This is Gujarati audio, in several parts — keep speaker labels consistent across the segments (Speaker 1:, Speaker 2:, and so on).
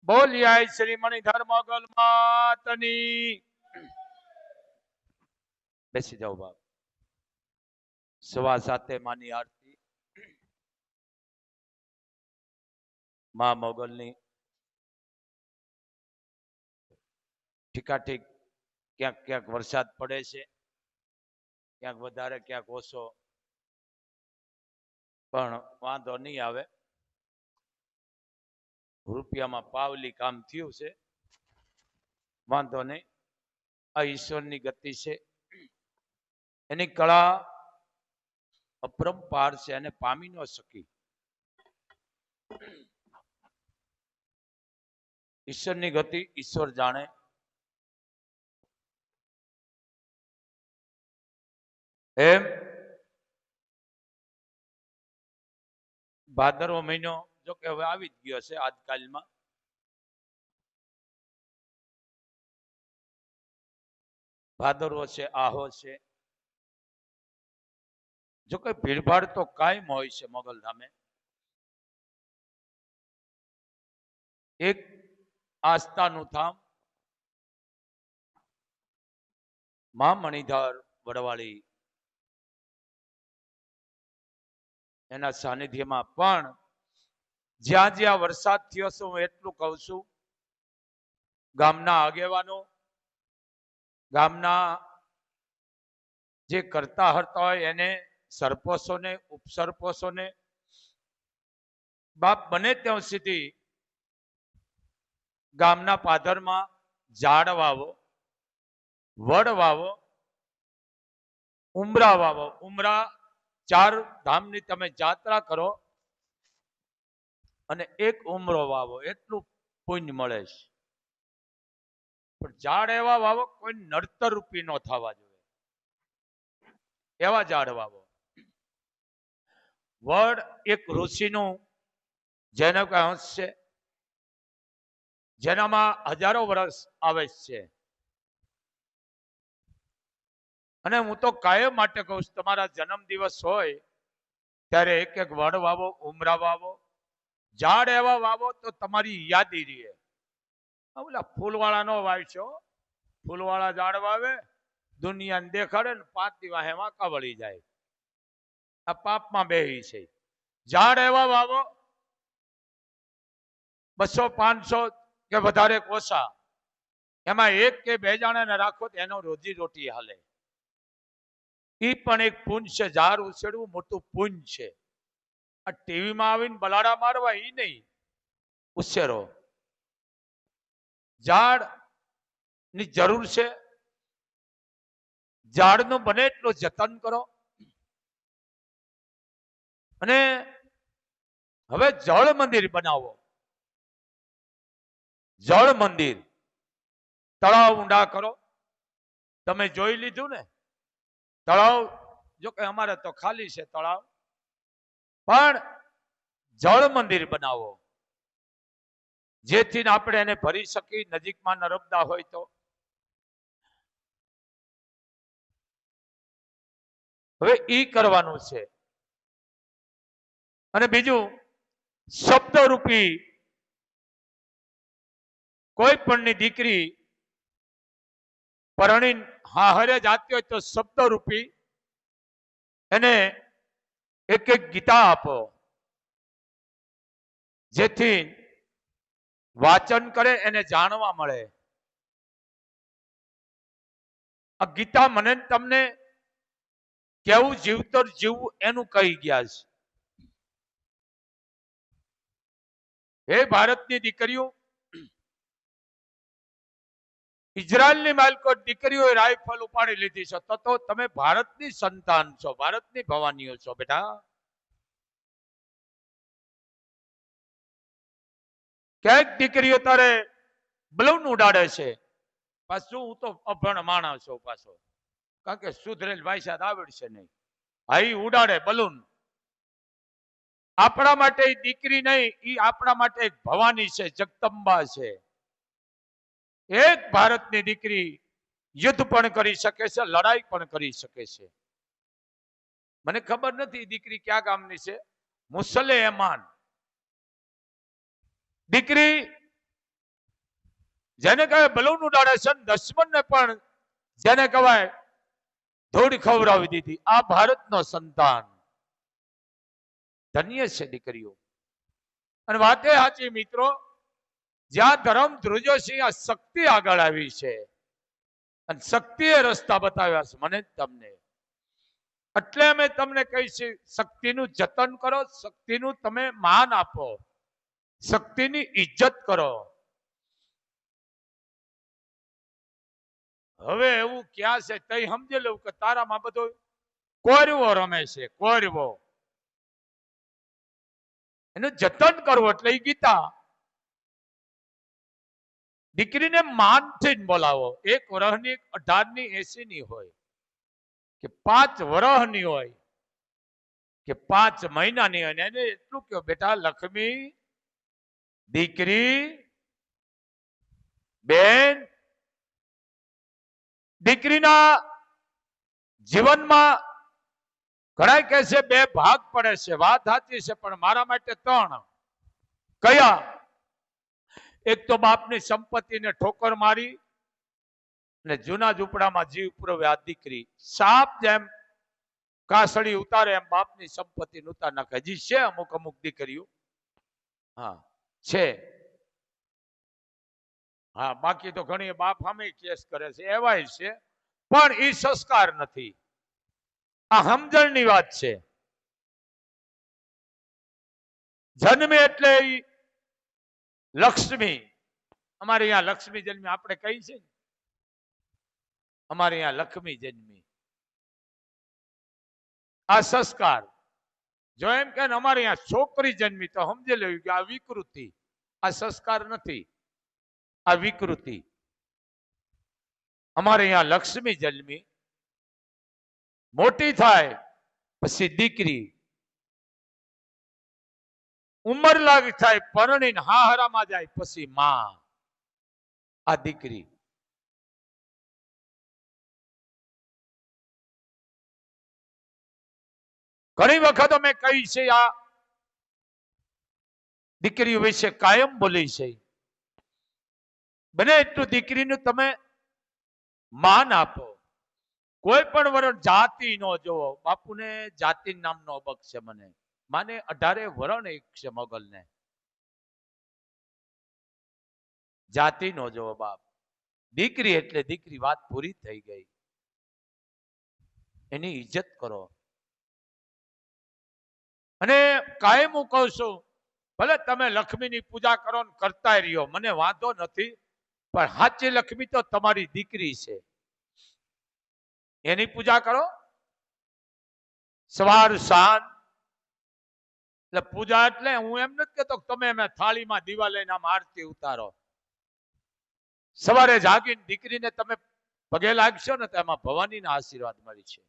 Speaker 1: બોલ્યાય શ્રી મણિધર મોગલ માતની. બેસી જાઓ બાપ. 7:15 માની આરતી માં મોગલની ઠીકાઠીક ક્યાંક ક્યાંક વરસાદ પડે છે, ક્યાંક વધારે ક્યાંક ઓછો, પણ વાંધો નહીં આવે. રૂપિયામાં પાવલી કામ થયું છે, વાંધો નહીં. આ ઈશ્વરની ગતિ છે, એની કળા અપરંપાર છે, એને પામી ન શકી. ઈશ્વરની ગતિ ઈશ્વર જાણે. એમ ભાદરવો મહિનો જો કે હવે આવી જ ગયો છે આજકાલમાં. ભાદરવો છે, આહો છે. જો કે ભીડભાડ તો કાયમ હોય છે મોગલધામે. એક આસ્થાનું ધામ માં મણિધર વડવાળી, એના સાનિધ્યમાં પણ જ્યાં જ્યાં વરસાદ થયો છે, હું એટલું કહું છું, ગામના આગેવાનો, ગામના જે કરતા હરતા હોય એને, સરપંચોને, ઉપસરપંચોને, બાપ બને ત્યાં સુધી ગામના પાદરમાં ઝાડ વાવો, વડ વાવો, ઉમરા વાવો. ઉમરા 4 ધામની તમે જાત્રા કરો અને એક ઉમરો વાવો, એટલું પુણ્ય મળે છે. પણ ઝાડ એવા વાવો કોઈ નડતર રૂપી ન થવા જોઈએ, એવા ઝાડ વાવો. વડ એક ઋષિનું જેનો કઈ અંશ છે, જેનામાં હજારો વર્ષ આવે છે. અને હું તો કાયમ માટે કહું છું, તમારા જન્મદિવસ હોય ત્યારે એક એક વડ વાવો, ઉમરા વાવો, ઝાડ એવા વાવો તો તમારી યાદી રહે. ઓલા ફૂલવાળા નો વાવશો, ફૂલવાળા ઝાડ વાવે, દુનિયાને દેખાડે ને 5 દિવસ એમાં કાવળી જાય. આ પાપમાં બેહી છે. ઝાડ એવા વાવો 200-500 કે વધારે કોસા, એમાં 1 કે 2 જણાને રાખો તો એનો રોજી રોટી હાલે. એ પણ એક પુણ્ય છે. ઝાડ ઉછેરવું મોટું પુણ્ય છે. આ ટીવીમાં આવીને બલાડા મારવા એ નહીં, ઉછેરો. ઝાડ ની જરૂર છે, ઝાડનું બને એટલું જતન કરો. અને હવે જળ મંદિર બનાવો, જળ મંદિર, તળાવ ઊંડા કરો. તમે જોઈ લીધું ને તળાવ, જો કે અમારે તો ખાલી છે તળાવ, પણ જળ મંદિર બનાવો જેથી આપણે એને ભરી શકી. નજીકમાં નર્મદા હોય તો. હવે ઈ કરવાનું છે. અને બીજું, શબ્દરૂપી કોઈ પણની દીકરી પરણી હારે જાતી હોય તો શબ્દરૂપી એને એક એક ગીતા આપો, જેથી વાચન કરે એને જાણવા મળે. આ ગીતા મને તમને કેવું જીવતર જીવવું એનું કહી ગયા છે. હે ભારતની દીકરીઓ, ઇઝરાયલની માલકોટ દીકરીઓએ રાઇફલ ઉપાડી લીધી છે, તો તમે ભારતની સંતાન છો, ભારતની ભવાનીઓ છો બેટા. ક્યાંક દીકરીઓ તારે બલૂન ઉડાડે છે, પાછું હું તો અભણ માણસ છું પાછો, કારણ કે સુધરેલ ભાષા આવડશે નહીં. હા, ઉડાડે બલૂન. આપણા માટે દીકરી નહીં, એ આપણા માટે એક ભવાની છે, જગદંબા છે. એક ભારતની દીકરી યુદ્ધ પણ કરી શકે છે, લડાઈ પણ કરી શકે છે. મને ખબર નથી દીકરી ક્યાં ગામની છે. મુસલેમાન દીકરી જેને કહેવાય બલૂન ઉડાડે છે, દુશ્મનને પણ જેને કહેવાય ધૂળ ખવડાવી દીધી. આ ભારતનો સંતાન ધન્ય છે દીકરીઓ. અને વાતે સાચી મિત્રો, જ્યાં ધર્મ ધ્રુજો છે આ શક્તિ આગળ આવી છે અને શક્તિએ રસ્તા બતાવ્યા છે મને તમને. એટલે અમે તમને કહીશું, શક્તિનું જતન કરો, શક્તિનું તમે માન આપો, શક્તિની ઇજ્જત કરો. હવે એવું ક્યાં છે તઈ સમજી લઉં કે તારામાં બધો કોરવો રમે છે, કોરવો. એનું જતન કરવું એટલે એ ગીતા. દીકરીને માનથી બોલાવો. 1 વર્ષની, 18ની, 80ની હોય કે 5 વર્ષની હોય કે 5 મહિનાની હોય, એને એટલું કહો, બેટા લક્ષ્મી, દીકરી, બેન. દીકરીના જીવનમાં ઘણા કહે છે 2 ભાગ પડે છે. વાત સાચી છે, પણ મારા માટે 3. કયા? એક તો બાપની સંપત્તિને ઠોકર મારી અને જૂના ઝૂંપડામાં જીવ પુરવે આ દીકરી. સાપ જેમ કાસળી ઉતારે એમ બાપની સંપત્તિ ઉતાર નાખે. હજી છે અમુક દીકરીઓ, હા છે, હા. બાકી તો ઘણી બાપ સામે કેસ કરે છે, એવાય છે, પણ એ સંસ્કાર નથી. આ સમજણની વાત છે. જન્મે એટલે લક્ષ્મી. અમારે અહીંયા લક્ષ્મી જન્મી આપણે કહી છે, અમારે અહીંયા લક્ષ્મી જન્મી. આ સંસ્કાર. જો એમ કે અમારે અહીંયા છોકરી જન્મી તો સમજી લેવું કે આ વિકૃતિ, આ સંસ્કાર નથી, આ વિકૃતિ. અમારે અહીંયા લક્ષ્મી જન્મી, મોટી થાય પછી દીકરી, ઉંમર લાગ થાય, પરણીને હાહરામાં જાય પછી માં. આ દીકરી. ઘણી વખત અમે કહી છે, આ દીકરીઓ વિશે કાયમ બોલી છે. બને એટલું દીકરીનું તમે માન આપો. કોઈ પણ વરણ જાતિ નો જોવો. બાપુને જાતિ નામનો અબક છે મને. માને 18 વરણ એક છે મોગલને. જાતિ નો જોવો બાપ. દીકરી એટલે દીકરી, વાત પૂરી થઈ ગઈ. એની ઇજ્જત કરો. અને કાયમ હું કહું છું, ભલે તમે લક્ષ્મીની પૂજા કરો ને કરતા રહ્યો, મને વાંધો નથી, પણ સાચી લક્ષ્મી તો તમારી દીકરી છે. એની પૂજા કરો સવાર સાંજ. એટલે પૂજા એટલે હું એમ નથી કહેતો તમે એમ થાળીમાં દીવા લઈને આમ આરતી ઉતારો. સવારે જાગીને દીકરીને તમે પગે લાગશો ને તો એમાં ભવાનીના આશીર્વાદ મળી છે.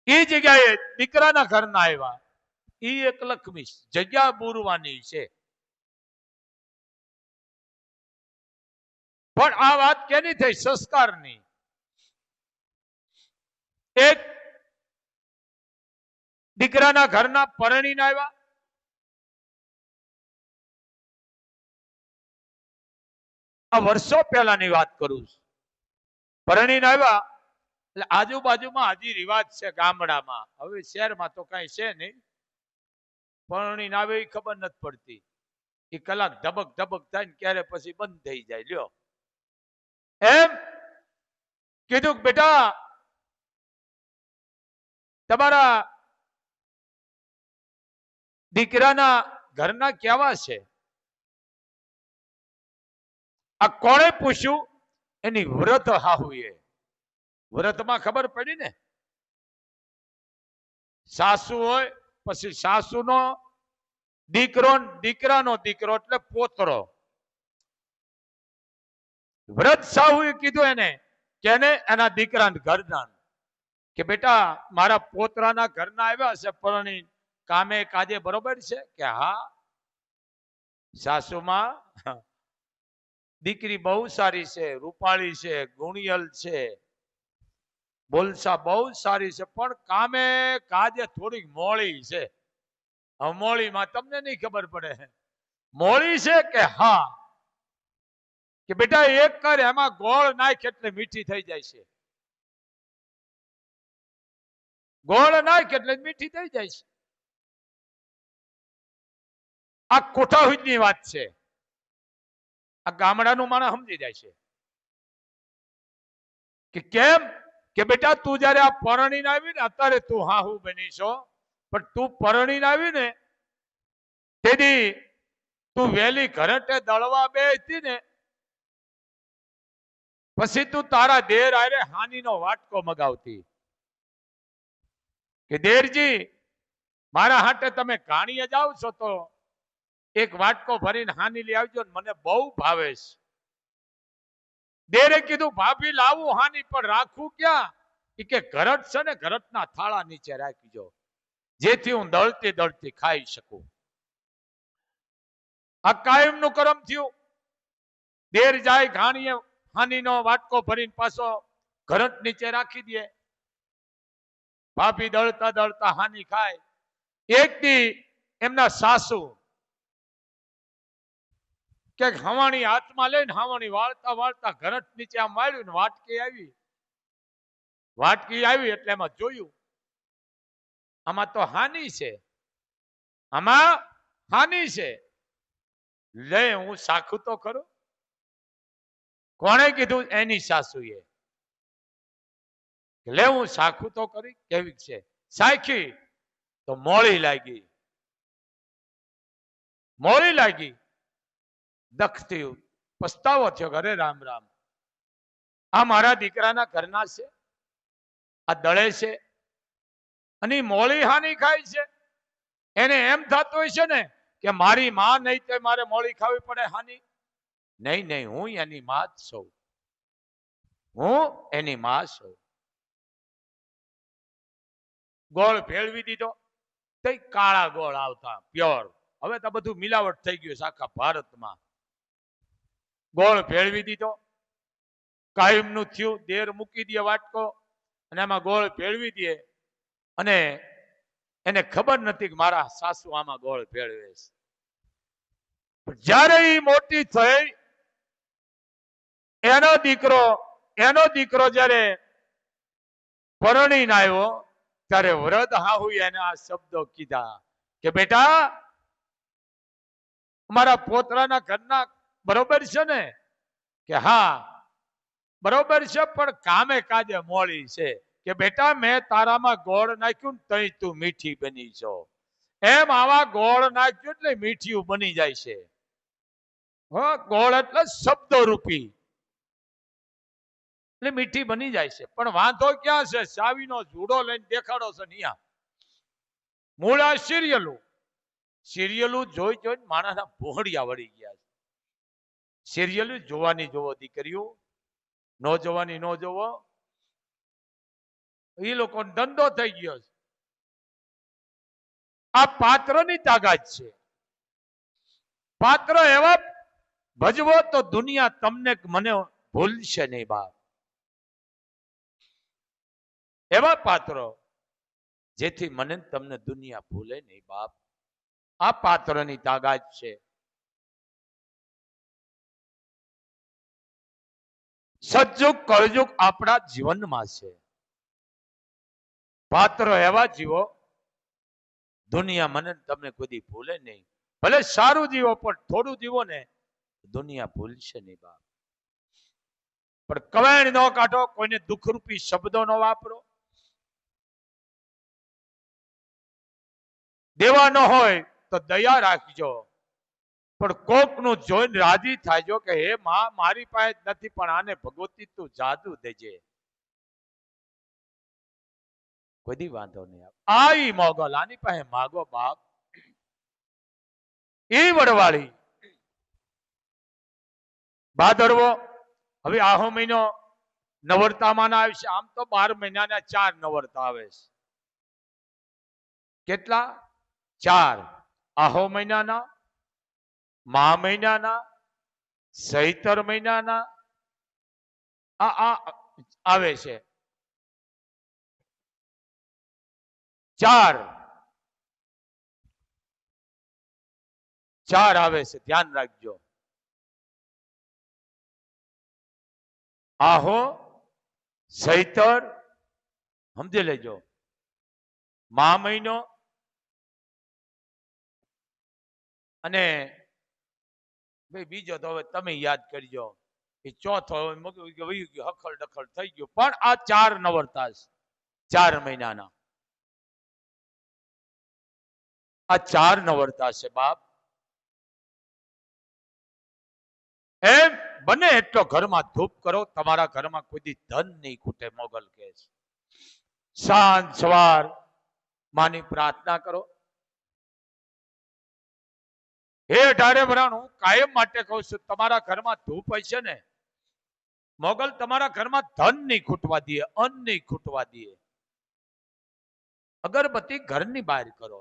Speaker 1: એ જગ્યાએ દીકરાના ઘરના આવ્યા, એ એક લક્ષ્મી. જગ્યા બુરવાની છે. પણ આ વાત કેની થઈ? સંસ્કારની. એક દીકરાના ઘરના પરણીને આવ્યા, આ વર્ષો પહેલાની વાત કરું છું. પરણીને આવ્યા એટલે આજુબાજુમાં હજી રિવાજ છે ગામડામાં. હવે શહેરમાં તો કઈ છે નહીં. પરણીને આવે એ ખબર નથી પડતી. એ કલાક ધબક ધબક થાય ને ક્યારે પછી બંધ થઈ જાય. લ્યો, એમ કીધું કે બેટા તમારા દીકરાના ઘરના કેવા છે? આ કોણે પૂછ્યું? એની વ્રત હાહુએ. વ્રતમાં ખબર પડી ને, સાસુ હોય પછી સાસુનો દીકરો, દીકરાનો દીકરો એટલે પોતરો. વ્રત સાહુએ કીધું એને કે એના દીકરાના ઘરના કે બેટા મારા પોતરાના ઘરના આવ્યા છે પરણી, કામે કાજે બરોબર છે? કે હા. સાસુમાં દીકરી બહુ સારી છે, રૂપાળી છે, ગુણિયલ છે, બોલસા બહુ સારી છે, પણ કામે કાજે થોડીક મોળી છે. મોળીમાં તમને નહીં ખબર પડે. મોળી છે કે હા કે બેટા એક કર એમાં ગોળ નાખ એટલે મીઠી થઈ જાય છે. ગોળ નાખ એટલે મીઠી થઈ જાય છે. આ કોઠાહુજની વાત છે. આ ગામડાનું માણસ સમજી જાય છે કે કેમ કે બેટા તું જયારે આ પરણીને આવી ને અત્યારે તું હાહુ બની છો પણ તું પરણીને આવી ને તેથી તું વેલી ઘરટે દળવા બેસતી ને પછી તું તારા દેર આરે હાનીનો વાટકો મગાવતી કે દેરજી મારા હાટે તમે ઘાણીએ જાવ છો તો એક વાટકો ભરીને હાની લઈ આવજો મને બહુ ભાવે છે. દેરે કીધું ભાભી લાવું હાની પણ રાખું ક્યાં કે ઘરટ છે ને ઘરટના થાળા નીચે રાખજો જેથી હું દળતી દળતી ખાઈ શકું. આ કાયમનું કરમ થયું. દેર જાય ઘાણીએ હાનીનો વાટકો ભરીને પાછો ઘરટ નીચે રાખી દે. ભાભી દળતા દળતા હાની ખાય. એક દી એમના સાસુ કે હવાણી હાથમાં લઈને હવાણી વાળતા વાળતા ઘરટ નીચે આમ વાળ્યું ને વાટકી આવી એટલે એમાં જોયું આમાં તો હાની છે, આમાં હાની છે. લે હું સાખું તો ખરું. કોણે કીધું? એની સાસુએ. લે હું સાખું તો કરી કેવી છે. સાખી તો મોળી લાગી. મોળી લાગી. દખતી પસ્તાવો થયો. ઘરે રામ રામ, આ મારા દીકરાના ઘરના છે, આ દળે છે અને મોળી હાની ખાય છે. એને એમ થતું હોય છે ને કે મારી માં નહીં તો મારે મોળી ખાવી પડે હાની. નહીં નહીં, હું એની માં જ છું, હું એની માં છું. ગોળ ભેળવી દીધો તો કાળા ગોળ આવતા પ્યોર. હવે તો બધું મિલાવટ થઈ ગયું આખા ભારતમાં. ગોળ ભેળવી દીધો, કાયમનું થયું. દેર મૂકી દે વાટકો અને એમાં ગોળ ભેળવી દે અને એને ખબર નથી કે મારા સાસુ આમાં ગોળ ભેળવે છે. જ્યારે એ મોટી થઈ એનો દીકરો જ્યારે પરણીને આવ્યો ત્યારે વૃદ્ધ હાહુ એને આ શબ્દો કીધા કે બેટા અમારા પોતરાના ઘરના બરોબર છે ને? કે હા બરોબર છે પણ કામે કાજે મોળી છે. કે બેટા મેં તારામાં ગોળ નાખ્યું ને તઈ તું મીઠી બની છો. એમ આવા ગોળ નાખ્યું એટલે મીઠિયું બની જાય છે. ગોળ એટલે શબ્દો રૂપી એટલે મીઠી બની જાય છે. પણ વાંધો ક્યાં છે? ચાવીનો જુડો લઈને દેખાડો છે ને. મૂળ આ સિરિયલું જોઈ જોઈને માણસના ભોહડિયા વળી ગયા છે. સિરિયલ જોવાની જોવો દીકરીઓ, નો જોવાની નો જોવો. એ લોકો ધંધો થઈ ગયો છે. આ પાત્રની તાકાત છે. પાત્ર એવા ભજવો તો દુનિયા તમને મને ભૂલશે નહીં બાપ. એવા પાત્રો જેથી મને તમને દુનિયા ભૂલે નહીં બાપ. આ પાત્રની તાકાત છે. સજ્જુગ કળજુગ આપણા જીવનમાં છે. પાત્રો એવા જીવો દુનિયા મને તમને કોઈ ભૂલે નહીં. ભલે સારું જીવો પણ થોડું જીવો ને દુનિયા ભૂલશે નહીં બાપ. પણ કવેણ ન કાઢો, કોઈને દુઃખરૂપી શબ્દો ન વાપરો. દેવા ન હોય તો દયા રાખજો, પણ કોક નું જોઈને રાજી થાયજો કે હે માં મારી પાસે નથી પણ આને ભગવતી તું જાદુ દેજે. કોઈ વાંધો નહીં. આ મોગલ આની પાસે માગો બાપ. એ વડવાળી ભાદરવો હવે આહો મહિનો નવરતામાં આવે છે. આમ તો 12 મહિનાના 4 નવરતા આવે છે. કેટલા? 4. આહો મહિનાના, મા મહિનાના, સૈતર મહિનાના આ આવે છે 4. ચાર આવે છે, ધ્યાન રાખજો. આહો, સૈતર, સમજી લેજો, મા મહિનો અને ભાઈ બીજો તો હવે તમે યાદ કરજો. એ ચોથો હખલ ડખલ થઈ ગયું, પણ આ ચાર નવરતા છે, 4 મહિનાના. આ 4 નવરતા છે બાપ. એમ બને એટલો ઘરમાં ધૂપ કરો, તમારા ઘરમાં કોઈ ધન નહીં ખૂટે. મોગલ કહે છે સાંજ સવાર માની પ્રાર્થના કરો. હે ઢારે વરાણું, કાયમ માટે કહું છું, તમારા ઘરમાં ધૂપ હશે ને, મોગલ તમારા ઘરમાં ધન નહીં ખૂટવા દે, અન્ન નહીં ખૂટવા દે. અગરબત્તી ઘરની બહાર કરો.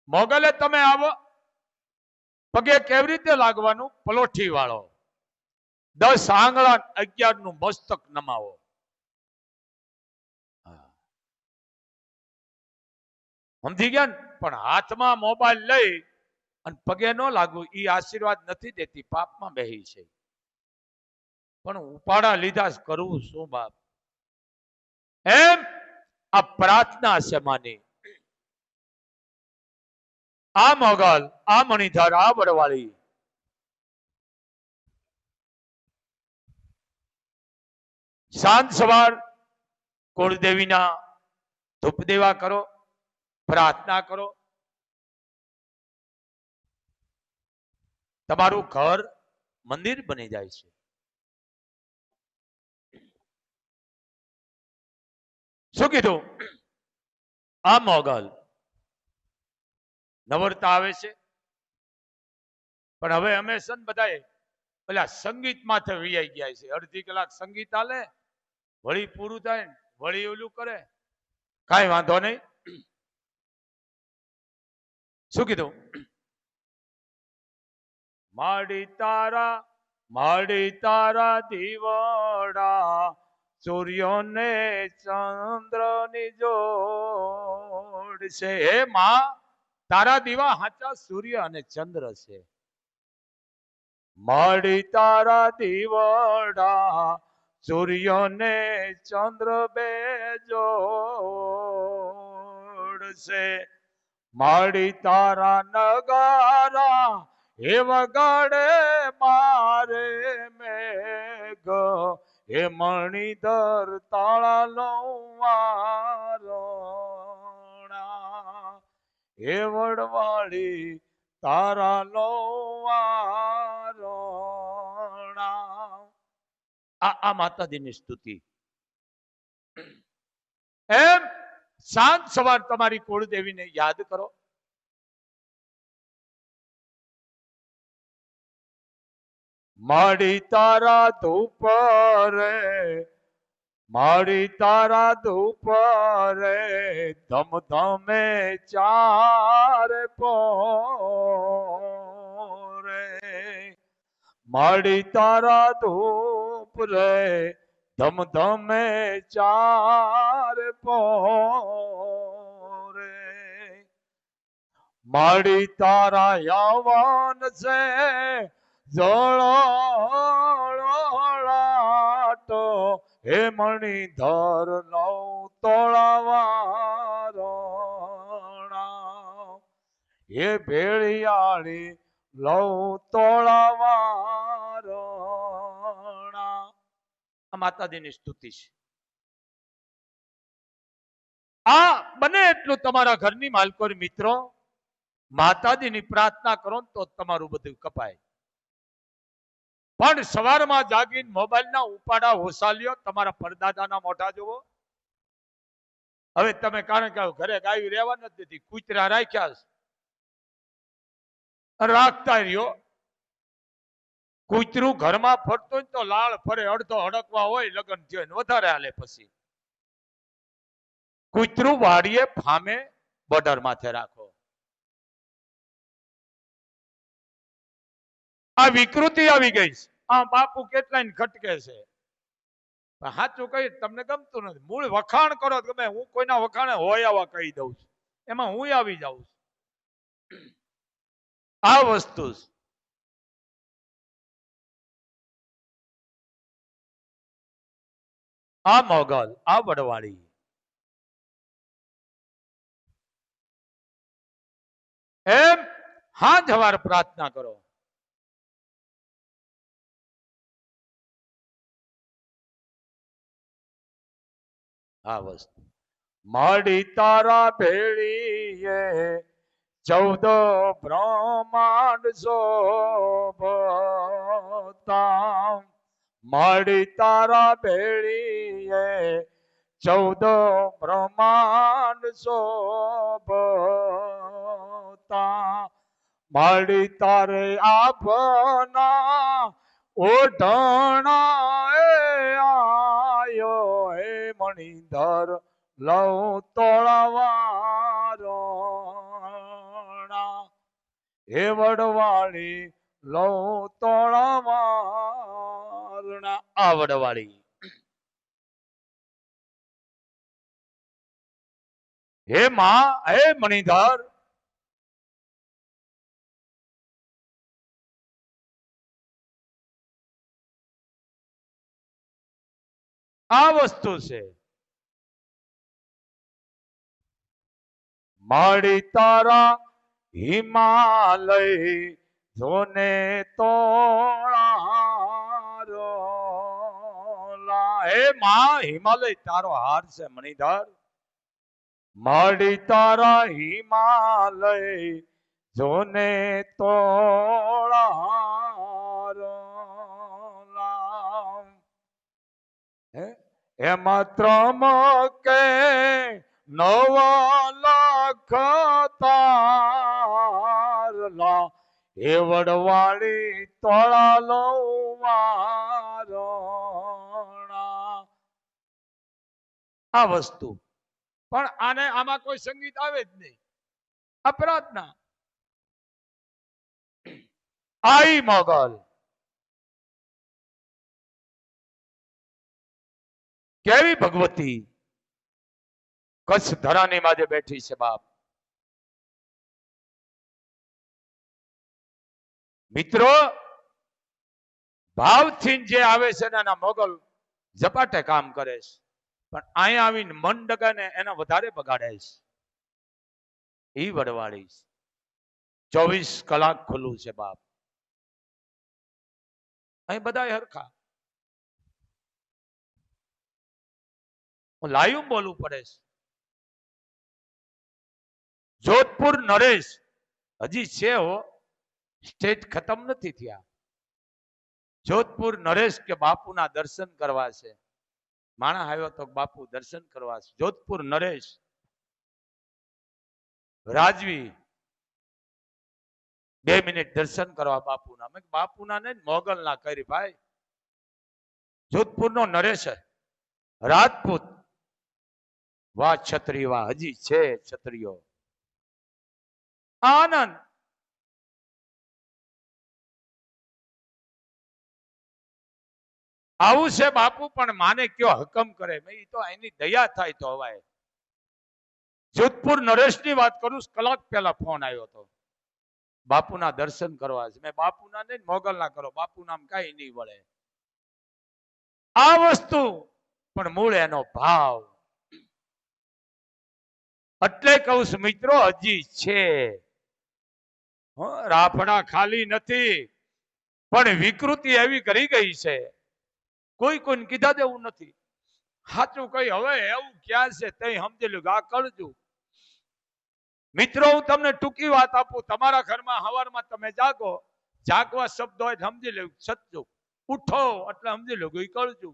Speaker 1: મોગલે તમે આવો, પગે કેવી રીતે લાગવાનું? પલોઠી વાળો. 10 આંગળા 11 નું મસ્તક નમાવો. સમજી ગયા ને? પણ હાથમાં મોબાઈલ લઈ અને પગે ન લાગવું, એ આશીર્વાદ નથી દેતી, પાપમાં બેહી છે. પણ ઉપાડા લીધા કરવું શું બાપ? એમ આ પ્રાર્થના છે માની. આ મોગલ, આ મણિધર, આ વડવાળી, સાંજ સવાર કુળદેવીના ધૂપ દેવા કરો, પ્રાર્થના કરો. તમારું ઘર મંદિર બની જાય છે. શું કીધું? આ મોગલ નવરતા આવે છે, પણ હવે અમે સન બધાએ પેલા સંગીત માથે વિયાઈ ગયા છે. અડધી કલાક સંગીત આલે, વળી પૂરું થાય ને વળી ઓલું કરે. કાંઈ વાંધો નહીં. શું કીધું? માડી તારા દીવડા, સૂર્ય ને ચંદ્ર ની જોડ છે. હે માં, તારા દીવા હાચા સૂર્ય અને ચંદ્ર છે. માડી તારા દીવડા, સૂર્ય ને ચંદ્ર બે જોડ છે. માડી તારા નગારા હે વગાડે મારે મેઘ, હે મણિધર તાળા લોવારોણા, હે વડવાળી તારા લોવારોણા. આ માતાજીની સ્તુતિ. એમ સાંજ સવાર તમારી કુળદેવીને યાદ કરો. માડી તારા ધૂપ રે, માડી તારા ધૂપ રે, ધમ ધમે ચાર પોરે. માડી તારા ધૂપ રે, ધમ ધમે ચાર પોરે. માડી તારા યવન છે, જોળોળાટો, હે મણિધર 9 તોળાવારોણા, હે ભેળિયાળી 9 તોળાવારોણા. આ માતાજીની સ્તુતિ છે. આ બને એટલું તમારા ઘરની માલકો મિત્રો માતાજીની પ્રાર્થના કરો તો તમારું બધું કપાય. પણ સવારમાં જાગીને મોબાઈલના ઉપાડા હોસાલ્યો, તમારા પરદાદાના મોઢા જોવો. હવે તમે કારણ કે ઘરે ગાયું રહેવા નથી દીધી, કૂતરા રાખ્યા છે, રાખતા રહ્યો. કૂતરું ઘરમાં ફરતું તો લાળ ફરે, અડધો હડકવા હોય, લગ્ન થયો વધારે હાલે. પછી કૂતરું વાડીએ ફામે બોર્ડર માથે રાખો. આ વિકૃતિ આવી ગઈ છે. આ બાપુ કેટલાય ખટકે છે. સાચું કઈ તમને ગમતું નથી. મૂળ વખાણ કરો ગમે, હું કોઈના વખાણે હોય આવા કહી દઉં છું, એમાં હું આવી જાઉં છું. આ વસ્તુ આ મોગલ આ વડવાળી એમ હા જવાર પ્રાર્થના કરો. આ વસ્તુ માડી તારા ભેળીએ 14 બ્રહ્માંડ શોભતા માડી તારા ભેળીએ 14 બ્રહ્માંડ શોભતા માડી તારે આભના ઓઢણા આયો હે મણિધર લવ તોળવારણા હે વડવાળી લવ તોળવારણા આ વડવાળી હે માં હે મણિધર આ વસ્તુ છે. માડી તારા હિમાલય જોને તોળારોલા હે માં હિમાલય તારો હાર છે મણિધર માડી તારા હિમાલય જોને તોળારોલા એમાં ત્રમકે 9 લાખ તારલા હે વડવાળી તોળા લવારણા આ વસ્તુ પણ આને આમાં કોઈ સંગીત આવે જ નહીં. આ પ્રાર્થના આઈ મોગલ કેવી ભગવતી કચ્છ ધરાની માજે બેઠી છે બાપ. મિત્રો ભાવથી જે આવે છે ને એના મોગલ ઝપાટે કામ કરે છે પણ અહીંયા આવીને મન ડગાને એના વધારે બગાડે છે. એ વડવાળી 24 કલાક ખુલ્લું છે બાપ. અહીં બધા હરખા લાઈવ બોલવું પડે છે. જોધપુર નરેશ હજી છે હો સ્ટેજ ખતમ નથી થયા. જોધપુર નરેશ કે બાપુના દર્શન કરવા છે. માણસ આવ્યો તો બાપુ દર્શન કરવા છે. જોધપુર નરેશ રાજવી 2 મિનિટ દર્શન કરવા બાપુના. મેં બાપુના ને મોગલ ના કરી ભાઈ. જોધપુર નો નરેશ રાજપૂત વાહ ક્ષત્રિય વાહ હજી છે ક્ષત્રિયો. આનંદ આવું છે બાપુ પણ માને કયો હકમ કરે મેં તો એની દયા થાય તો હવાય. જોધપુર નરેશ ની વાત કરું કલાક પહેલા ફોન આવ્યો હતો બાપુના દર્શન કરવા છે. મેં બાપુના ને મોગલ ના કરો બાપુ નામ કઈ નહીં વળે. આ વસ્તુ પણ મૂળ એનો ભાવ એટલે કહું છું મિત્રો હજી છે રાફડા ખાલી નથી પણ વિકૃતિ એવી કરી ગઈ છે કોઈ કોઈને કીધા દેવું નથી. સાચું કઈ હવે એવું ક્યાં છે તે સમજી લો આ કરજો. મિત્રો હું તમને ટૂંકી વાત આપું. તમારા ઘરમાં હવારમાં તમે જાગો જાગવા શબ્દ હોય સમજી લેવું સચ્ચું. ઉઠો એટલે સમજી લો એ કરજો.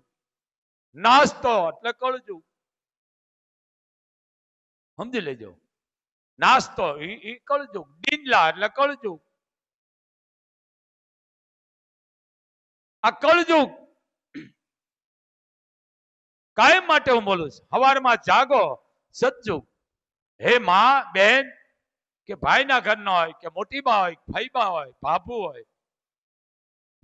Speaker 1: નાસ્તો એટલે કરજો સમજી લેજો. નાસ્તો એ કરજો. ડીંડલા એટલે કરજો. આ કળજુગ કાયમ માટે હું બોલું છું. હવારમાં જાગો સજ્જુગ. હે માં બેન કે ભાઈના ઘરનો હોય કે મોટી બા હોય ભાઈબા હોય ભાભુ હોય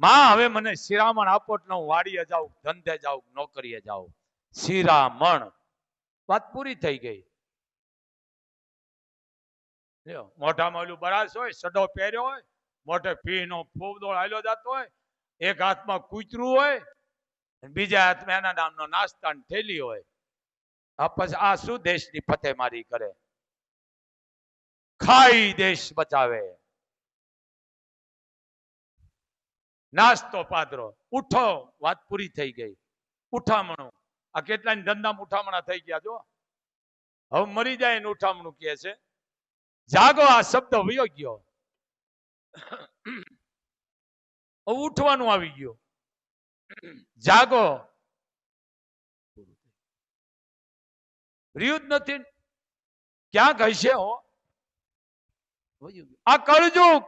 Speaker 1: માં હવે મને શિરામણ આપો એટલે હું વાડીએ જાઉં ધંધે જાઉં નોકરીએ જાઉં. શિરામણ વાત પૂરી થઈ ગઈ. મોઢામાં ઓલું બરાસ હોય, સડો પહેર્યો હોય, મોઢે ફીનો ફૂબદો હાલ્યો જતો હોય, એક હાથમાં કૂતરું હોય, બીજા હાથમાં એના નામનો નાસ્તાની થેલી હોય. પછી આ શું દેશની ફતેમારી કરે? ખાઈ દેશ બચાવે. નાસ્તો પાદરો, ઉઠો, વાત પૂરી થઈ ગઈ. ઉઠામણું, આ કેટલાની ધંધામાં ઉઠામણા થઈ ગયા જો. હવે મરી જાય ને ઉઠામણું કહે છે. જાગો, આ શબ્દ વયો ગયો. ઉઠવાનું આવી ગયું. જાગો, રહ્યું જ નથી. ક્યાંક હશે હો આ કળજુગ.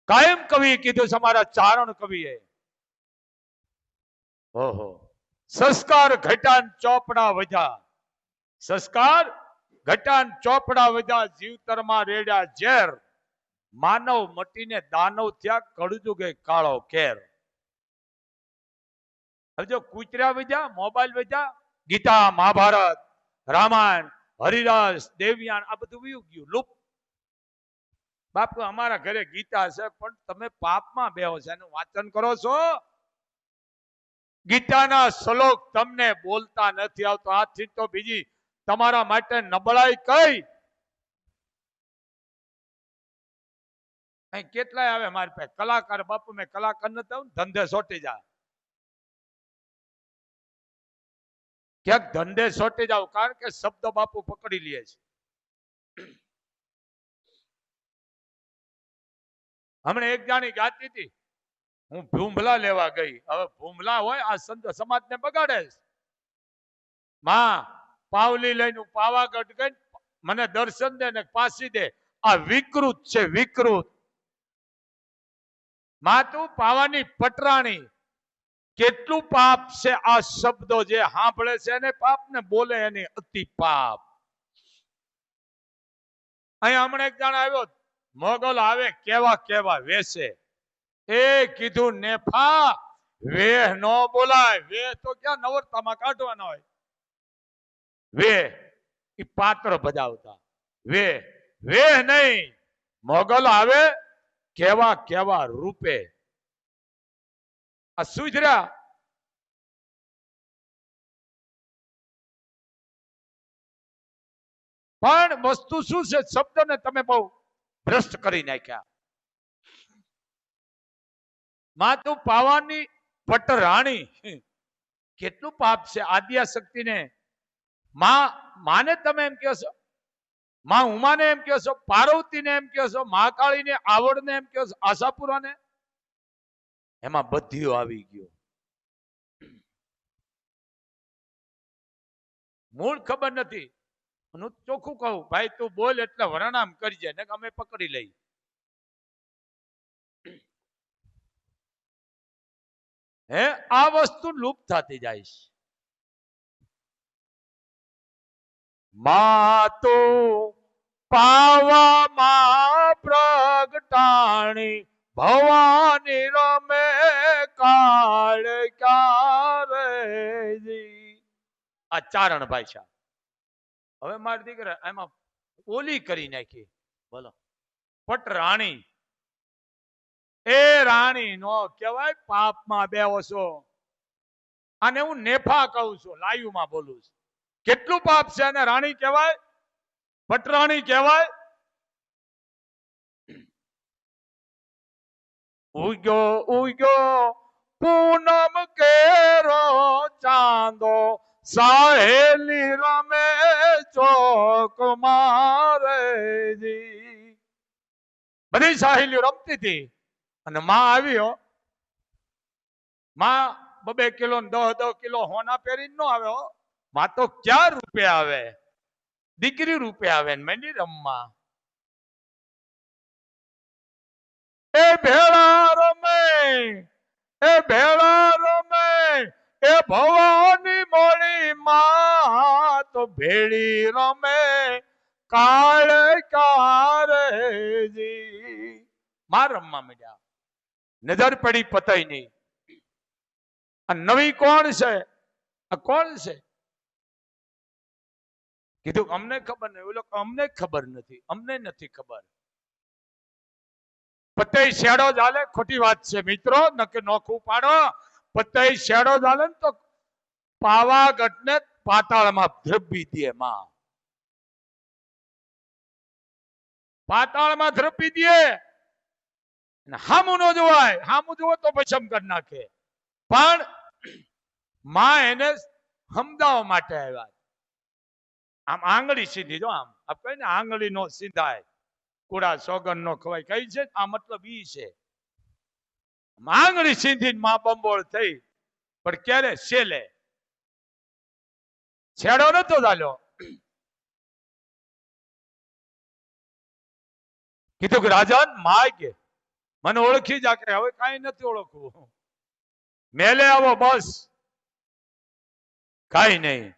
Speaker 1: કાયમ કવિ કીધું, અમારા ચારણ કવિએ. ઓહો, સંસ્કાર ઘટાન ચોપડા વધ્યા, સંસ્કાર ઘટાન ચોપડા વધ્યા, જીવતરમાં રેડ્યા ઝેર, માનવ મટીને દાનવ થયા, કળજુગે કાળો કેર. હવે જો કૂતરા વધ્યા, મોબાઈલ વધ્યા, ગીતા, મહાભારત, રામાયણ, હરિદાસ, દેવયાન, આ બધું વયું ગયું, લુપ્ત. બાપુ અમારા ઘરે ગીતા છે, પણ તમે પાપમાં બેહો છો, એનું વાંચન કરો છો. ગીતાના શ્લોક તમને બોલતા નથી આવતો. આજથી તો બીજી તમારા માટે નબળાઈ કઈ? અહીં કેટલાય આવે મારી પાસે કલાકાર. બાપુ મેં કલાકાર નથી આવું, ધંધે સોટી જાય. ક્યાંક ધંધે સોટી જાવ, કારણ કે શબ્દ બાપુ પકડી લે છે. હમણાં એક જાણી ગાતી હતી, હું ભૂમલા લેવા ગઈ. હવે ભૂમલા હોય આ સંત સમાજને બગાડે. માં પાવલી લઈને પાવાગઢ ગઈ, મને દર્શન દે ને પાસી દે. આ વિકૃત છે, વિકૃત. માં તું પાવાની પટરાણી. કેટલું પાપ છે આ શબ્દો જે સાંભળે છે એને પાપ, ને બોલે એની અતિ પાપ. અહીં હમણાં એક જણ આવ્યો, મોગલ આવે કેવા કેવા વેસે. એ કીધું નેફા, વેહ નો બોલાય. વેહ તો ક્યાં નવરતામાં કાઢવાના હોય. વેહ એ પાત્ર બજાવતા. વેહ વેહ નહીં, મોગલ આવે કેવા કેવા રૂપે. આ સુધર્યા. પણ વસ્તુ શું છે? શબ્દને તમે બહુ ભ્રષ્ટ કરી નાખ્યા. માં તું પાવાની પટરાણી. કેટલું પાપ છે આદ્યાશક્તિને. માને તમે એમ કહો છો, માં ઉમાને એમ કહો છો, પાર્વતીને એમ કહો છો, મહાકાળીને, આવડને એમ કહો છો, આશાપુરાને. એમાં બધીઓ આવી ગયો. મૂળ ખબર નથી. હું ચોખ્ખું કહું, ભાઈ તું બોલ એટલે વર્ણામ કરજે, ને અમે પકડી લઈ. હે આ વસ્તુ લુપ્ત થતી જાય છે. માતો પાવામાં પ્રગટાણી, ભવાની રમે કાળ ક્યારેજી. આ ચારણ ભાષા. હવે મારી દીકરા એમાં ઓલી કરી નાખી. બોલો, પટરાણી. એ રાણી નો કહેવાય, પાપમાં બેહો છો. અને હું નેફા કહું છું, લાયુમાં બોલું છું. કેટલું પાપ છે અને રાણી કહેવાય, પટરાણી કહેવાય. ઉગ્યો ઉગ્યો પૂનમ કેરો ચાંદો, સાહેલી રમે ચોક મારેજી. બધી સાહેલીઓ રમતી હતી અને માં આવ્યો. માં 2 કિલો 10 કિલો હોના પહેરી ન આવે. માં તો ક્યાં રૂપે આવે, દીકરી રૂપે આવે. મેંડી રમવા એ ભેળા રમે, એ ભેળા રમે, એ ભવાની મોળી માં તો ભેળી રમે કાળ કારેજી. માં રમવા માંડ્યા. નજર પડી પતાઈ નહીં. આ નવી કોણ છે? આ કોણ છે? કીધું અમને ખબર નહીં. ઓલો અમને ખબર નથી, અમને નથી ખબર. પતઈ શેડો ચાલે, ખોટી વાત છે મિત્રો, નકે નોખું પાડો. પતઈ શેડો ચાલે ને તો પાવાગઢ ને પાતાળમાં ધ્રબી દે માં, પાતાળમાં ધ્રબી દે. હામું નો જોવાય, હામું જોવો તો ભસ્મ કરી નાખે. પણ માં એને સમજાવવા માટે આવ્યા. આમ આંગળી સીધી જો, આમ કહે ને આંગળી નો સીધાય, કુડા સોગન નો ખવાય, કઈ છે આ મતલબ ઈ છે. આંગળી સીધી માં બંબોળ થઈ, પણ ક્યારે છેલ્લે છેડો નતો ચાલ્યો. કીધું કે રાજાન માય કે મને ઓળખી જા, કે હવે કઈ નથી ઓળખવું, મેલે આવો બસ, કઈ નહીં.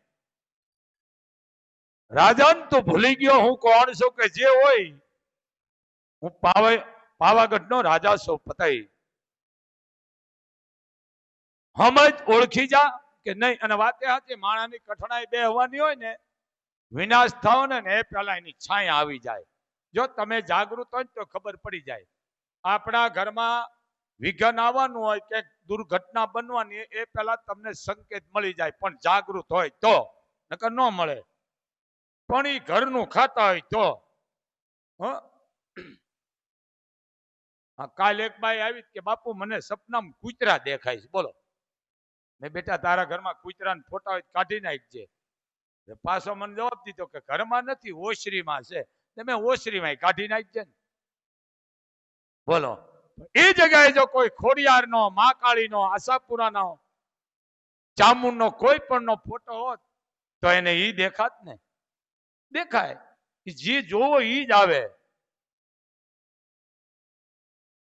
Speaker 1: રાજન તું ભૂલી ગયો હું કોણ છું, કે જે હોય હું પાવાગઢ નો રાજા છું. પતાઈ હમજ ઓળખી જા કે નહીં. અને વાતે સાચી, માણાની કઠણાઈ બે હોવાની હોય ને, વિનાશ થાવ ને એ પેલા એની છાયા આવી જાય. જો તમે જાગૃત હોય તો ખબર પડી જાય. આપણા ઘરમાં વિઘન આવવાનું હોય કે દુર્ઘટના બનવાની, એ પેલા તમને સંકેત મળી જાય. પણ જાગૃત હોય તો, નકર ન મળે. પણ એ ઘરનું ખાતા હોય તો. કાલ એક બાઈ આવી કે બાપુ મને સપનામાં કૂતરા દેખાય છે. બોલો, મેં બેટા તારા ઘરમાં કૂતરાના ફોટા હોય કાઢી નાખજે. પાછો મને જવાબ દીધો કે ઘરમાં નથી, ઓસરીમાં છે. મેં ઓસરીમાં કાઢી નાખજે ને. બોલો, એ જગ્યાએ જો કોઈ ખોડિયારનો, મહાકાળીનો, આશાપુરાનો, ચામુંડનો કોઈ પણ નો ફોટો હોત તો એને ઈ દેખાત ને. દેખાય, જે જોવો ઈ જ આવે.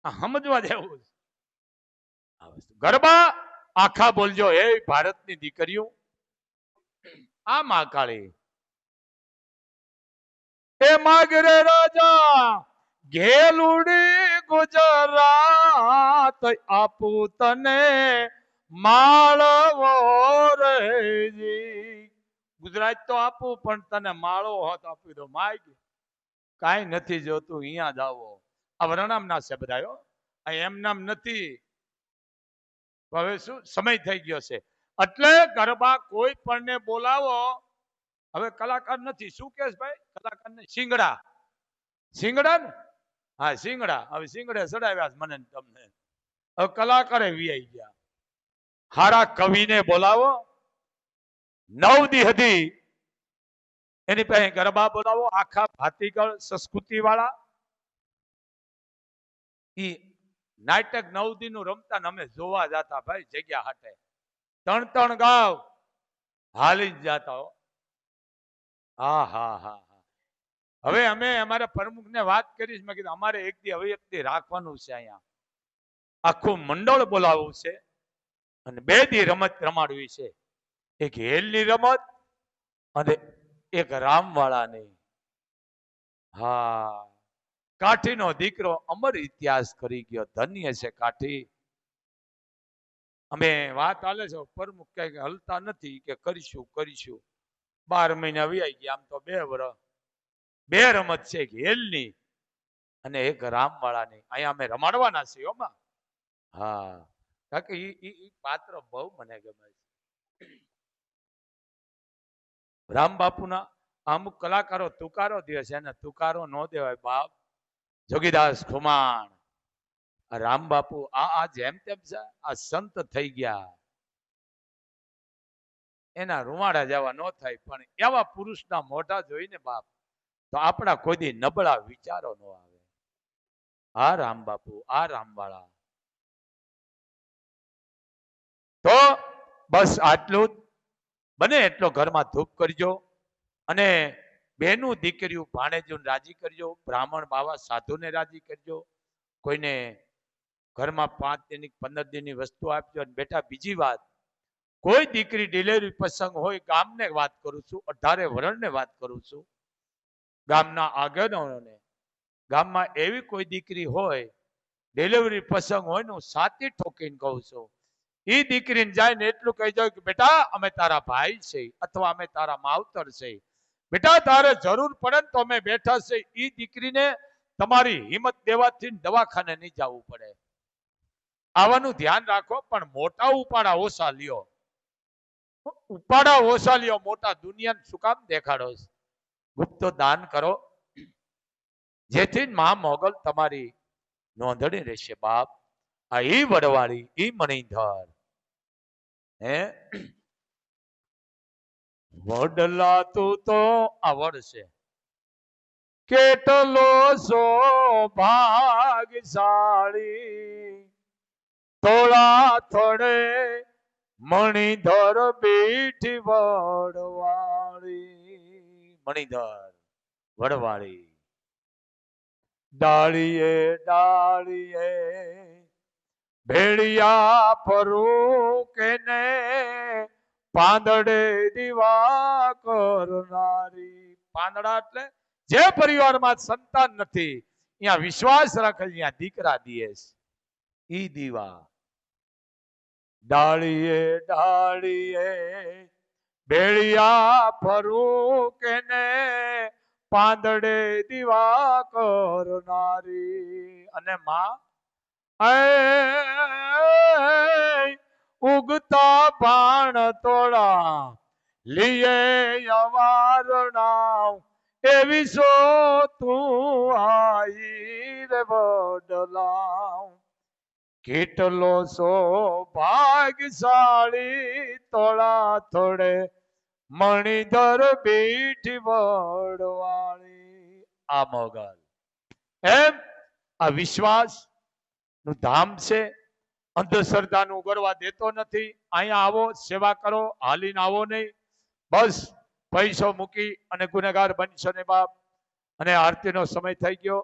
Speaker 1: સમજવા જેવું. ગરબા આખા બોલજો, હે ભારતની દીકરીઓ, આ મહાકાળી એ માગરે રાજા ઘેલુડી ગુજરાત આપું તને માળવો રેજી. ગુજરાત તો આપું પણ તને માળો હોત આપી દો. માગ કાંઈ નથી જોતું, અહીંયા જ આવો. આ વર્ણામ ના છે બધાયો, આ એમ નામ નથી. હવે શું સમય થઈ ગયો છે, એટલે ગરબા કોઈ પણ ને બોલાવો. હવે કલાકાર નથી, શું કે ભાઈ કલાકાર ને શિંગડા, શિંગડા ને, હા શિંગડા. હવે શિંગડે ચડાવ્યા મને તમને. હવે કલાકારે વીઆઈ ગયા. હારા કવિને બોલાવો, 9 દી હતી એની પાસે ગરબા બોલાવો. આખા ભાતીગળ સંસ્કૃતિ વાળા ઈ નાટક 9 દી નું રમતા ને અમે જોવા જતા ભાઈ, જગ્યા હાટે 3 ગાવ હાલી જ જતા હો. હા હા હા હા. હવે અમે અમારા પ્રમુખ ને વાત કરીશ, મેં કીધું અમારે એક દી હવે એક દી રાખવાનું છે, અહીંયા આખું મંડળ બોલાવવું છે અને 2 દી રમત રમાડવી છે. એક હેલની રમત અને એક રામવાળાની. હા, કાઠીનો દીકરો અમર ઇતિહાસ કરી ગયો, ધન્ય છે કાઠી. અમે વાત હાલે છે, પ્રમુખ કહે કે હલતા નથી, કે કરીશું કરીશું. 12 મહિના વી ગયા, આમ તો 2 વર્ષ. 2 રમત છે, એક હેલની અને એક રામવાળાની. અહીંયા અમે રમાડવાના છીએ ઓમાં. હા, કારણ કે ઈ પાત્ર બહુ મને ગમે છે. રામ બાપુના અમુક કલાકારો તુકારો દે છે, એને તુકારો ન દેવાય બાપ. જોગીદાસ ખુમાણ, રામ બાપુ આ જેમ તેમ છે, આ સંત થઈ ગયા, એના રૂવાડા જેવા ન થાય. પણ એવા પુરુષના મોઢા જોઈને બાપ તો આપણા કોઈ દી નબળા વિચારો ન આવે. આ રામ બાપુ, આ રામવાળા. તો બસ આટલું જ. બને એટલો ઘરમાં ધૂપ કરજો અને બેનું દીકરીઓ ભાણેજોને રાજી કરજો. બ્રાહ્મણ બાવા સાધુને રાજી કરજો. કોઈને ઘરમાં 5 દિન 15 દિનની વસ્તુ આપજો. અને બેટા બીજી વાત, કોઈ દીકરી ડિલિવરી પ્રસંગ હોય, ગામને વાત કરું છું, 18 વર્ષને વાત કરું છું, ગામના આગેવાનોને, ગામમાં એવી કોઈ દીકરી હોય ડિલિવરી પ્રસંગ હોય ને, હું સાચી ઠોકીને કહું છું, એ દીકરીને જાય ને એટલું કહી જાય કે બેટા અમે તારા ભાઈ છે અથવા અમે તારા માવતર છે, બેટા તારે જરૂર પડે ને તો અમે બેઠા છે. ઈ દીકરીને તમારી હિંમત દેવાથી દવાખાને નહીં જવું પડે. આવવાનું ધ્યાન રાખો, પણ મોટા ઉપાડા ઓછા લ્યો. ઉપાડા ઓછા લ્યો, મોટા દુનિયાને શું કામ દેખાડો? ગુપ્તો દાન કરો, જેથી મા મોગલ તમારી નોંધણી રહેશે. બાપ આ ઈ વડવાળી, ઈ મણિધર હે વડલા તું તો આવડશે. કેટલો સૌભાગ્યશાળી તોળા થોડે મણિધર બેઠી વડવાળી. મણિધર વડવાળી ડાળીએ ડાળીએ ભેળિયા ફરું કે ને પાંદડે દીવા કરનારી. પાંદડા એટલે જે પરિવારમાં સંતાન નથી, અહીંયા વિશ્વાસ રાખે, અહીંયા દીકરા દિયેશ ઈ દીવા. ડાળીએ ડાળીએ ભેળિયા ફરું કે ને પાંદડે દીવા કરનારી. અને માં ઉગતા બાણ તોડા લીએ અવારણાવ એવી સો તું આઈ રે વડલાવ. કેટલો સૌભાગ્યશાળી તોળા થોડે મણિધર બેઠી વડવાળી. આ મોગલ એમ આ વિશ્વાસ નું ધામ છે. અંધશ્રદ્ધાનું ઉગરવા દેતો નથી. અહીંયા આવો, સેવા કરો, હાલીને આવો નહીં. બસ પૈસો મૂકી અને ગુનેગાર બનશો ને બાપ. અને આરતીનો સમય થઈ ગયો.